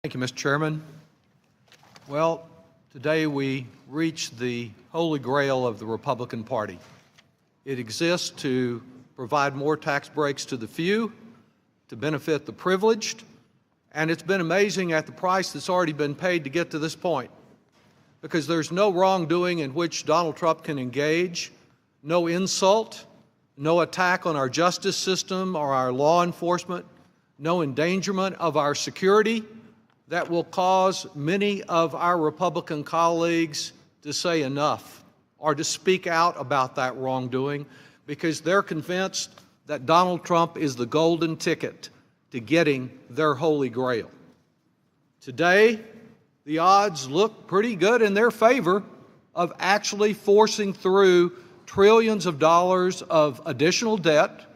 Thank you, Mr. Chairman. Well, today we reach the holy grail of the Republican Party. It exists to provide more tax breaks to the few, to benefit the privileged, and it's been amazing at the price that's already been paid to get to this point, because there's no wrongdoing in which Donald Trump can engage, no insult, no attack on our justice system or our law enforcement, no endangerment of our security that will cause many of our Republican colleagues to say enough or to speak out about that wrongdoing, because they're convinced that Donald Trump is the golden ticket to getting their holy grail. Today, the odds look pretty good in their favor of actually forcing through trillions of dollars of additional debt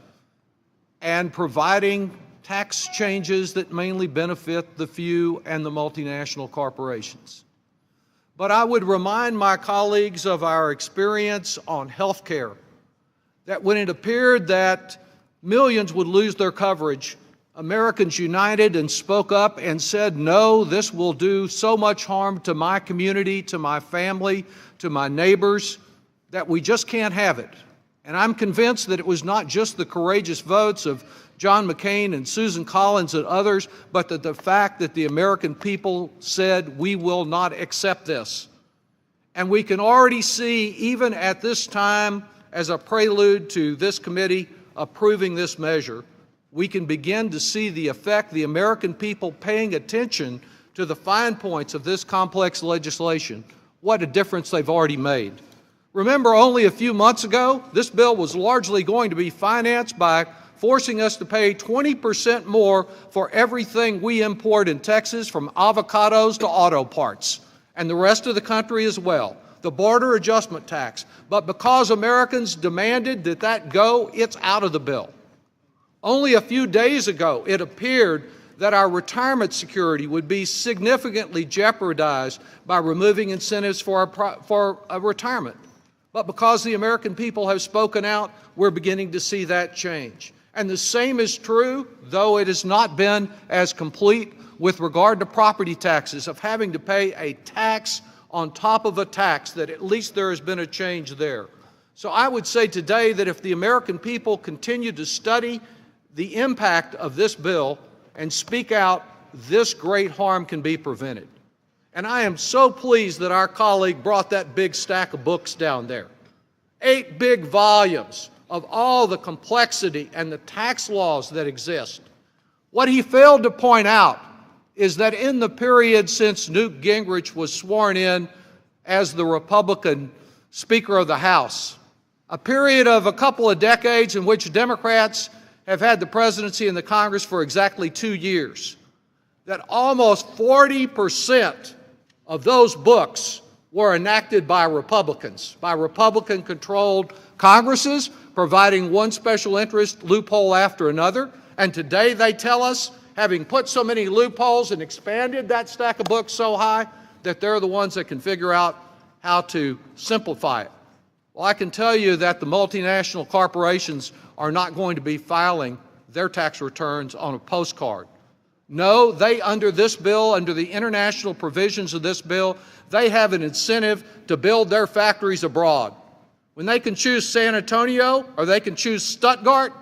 and providing tax changes that mainly benefit the few and the multinational corporations. But I would remind my colleagues of our experience on health care, that when it appeared that millions would lose their coverage, Americans united and spoke up and said, no, this will do so much harm to my community, to my family, to my neighbors, that we just can't have it. And I'm convinced that it was not just the courageous votes of John McCain and Susan Collins and others, but that the fact that the American people said, we will not accept this. And we can already see, even at this time, as a prelude to this committee approving this measure, we can begin to see the effect, the American people paying attention to the fine points of this complex legislation, what a difference they've already made. Remember, only a few months ago, this bill was largely going to be financed by forcing us to pay 20% more for everything we import in Texas, from avocados to auto parts, and the rest of the country as well, the border adjustment tax. But because Americans demanded that that go, it's out of the bill. Only a few days ago, it appeared that our retirement security would be significantly jeopardized by removing incentives for retirement. But because the American people have spoken out, we're beginning to see that change. And the same is true, though it has not been as complete, with regard to property taxes, of having to pay a tax on top of a tax, that at least there has been a change there. So I would say today that if the American people continue to study the impact of this bill and speak out, this great harm can be prevented. And I am so pleased that our colleague brought that big stack of books down there. 8 big volumes of all the complexity and the tax laws that exist. What he failed to point out is that in the period since Newt Gingrich was sworn in as the Republican Speaker of the House, a period of a couple of decades in which Democrats have had the presidency in the Congress for exactly 2 years, that almost 40% of those books were enacted by Republicans, by Republican-controlled Congresses, providing one special interest loophole after another. And today they tell us, having put so many loopholes and expanded that stack of books so high, that they're the ones that can figure out how to simplify it. Well, I can tell you that the multinational corporations are not going to be filing their tax returns on a postcard. No, they, under this bill, under the international provisions of this bill, they have an incentive to build their factories abroad. When they can choose San Antonio or they can choose Stuttgart,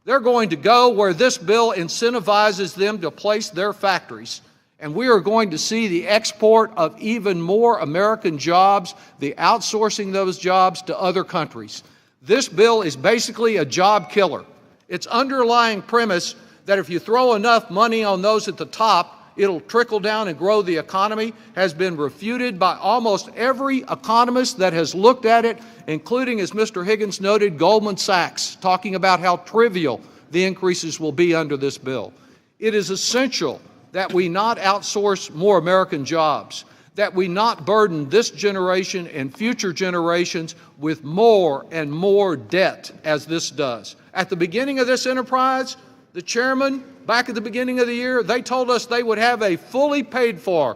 they're going to go where this bill incentivizes them to place their factories. And we are going to see the export of even more American jobs, the outsourcing those jobs to other countries. This bill is basically a job killer. Its underlying premise that if you throw enough money on those at the top, it'll trickle down and grow the economy, has been refuted by almost every economist that has looked at it, including, as Mr. Higgins noted, Goldman Sachs, talking about how trivial the increases will be under this bill. It is essential that we not outsource more American jobs, that we not burden this generation and future generations with more and more debt as this does. At the beginning of this enterprise, the chairman, back at the beginning of the year, they told us they would have a fully paid for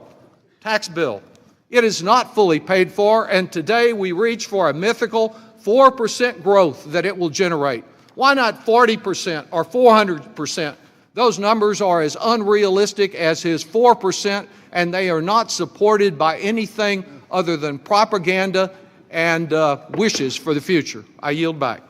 tax bill. It is not fully paid for, and today we reach for a mythical 4% growth that it will generate. Why not 40% or 400%? Those numbers are as unrealistic as his 4%, and they are not supported by anything other than propaganda and wishes for the future. I yield back.